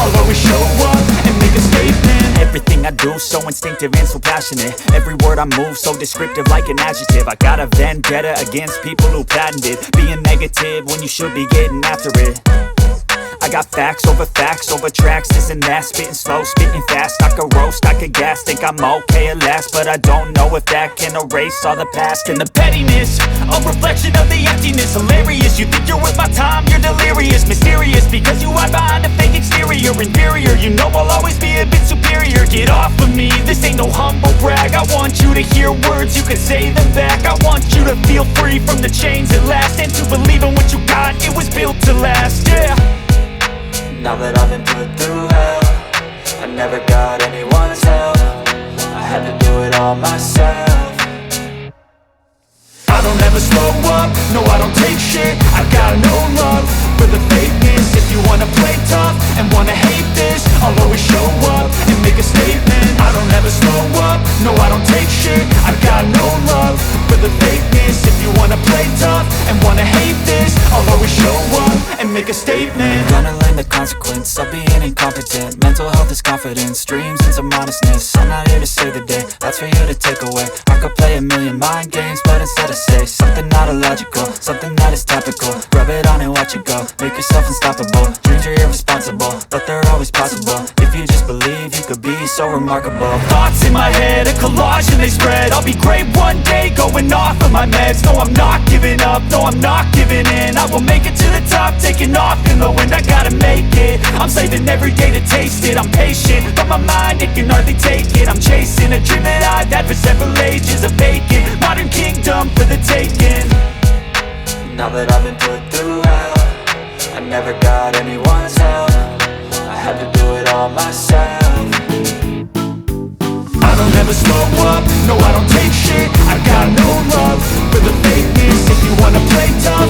I'll always show up and make a statement. Everything I do, so instinctive and so passionate. Every word I move, so descriptive like an adjective. I got a vendetta against people who patented being negative when you should be getting after it. I got facts over tracks, this and that. Spitting slow, spitting fast, I could roast, I could gas. Think I'm okay at last, but I don't know if that can erase all the past. And the pettiness, a reflection of the emptiness. Hilarious, you think you're worth my time, you're delirious. Mysterious, because you hide behind a fake exterior. Inferior, you know I'll always be a bit superior. Get off of me, this ain't no humble brag. I want you to hear words, you can say them back. I want you to feel free from the chains at last, and to believe in what you got, it was built to last, yeah. Now that I've been put through hell, I never got anyone's help. I had to do it all myself. I don't ever slow up, no I don't take shit. I got no love for the fakeness. If you wanna play tough and wanna hate this, I'll always show up and make a statement. I don't ever slow up, no I don't take shit. I got no love for the fakeness. If you wanna play tough and wanna hate this, I'll always show up and make a statement. Gonna learn the consequence of being incompetent. Mental health is confidence, dreams and some honestness. I'm not here to save the day, that's for you to take away. I could play a million mind games, but instead I say something not illogical, something that is topical. Rub it on and watch it go, make yourself unstoppable. Dreams are irresponsible, but they're always possible. If you just believe, you could be so remarkable. Thoughts in my head, a collage and they spread. I'll be great one day, going off of my meds. No, I'm not giving up, no, I'm not giving in. I will make it to the top, taking off in the wind. I gotta make it, I'm saving every day to taste it. I'm patient, but my mind, it can hardly take it. I'm chasing a dream that I've had for several ages. A vacant, modern kingdom for the taking. Now that I've been put through hell, I never got anyone's help. I had to do it all myself. I don't ever slow up, no I don't take shit. I got no love for the fakeness. If you wanna play tough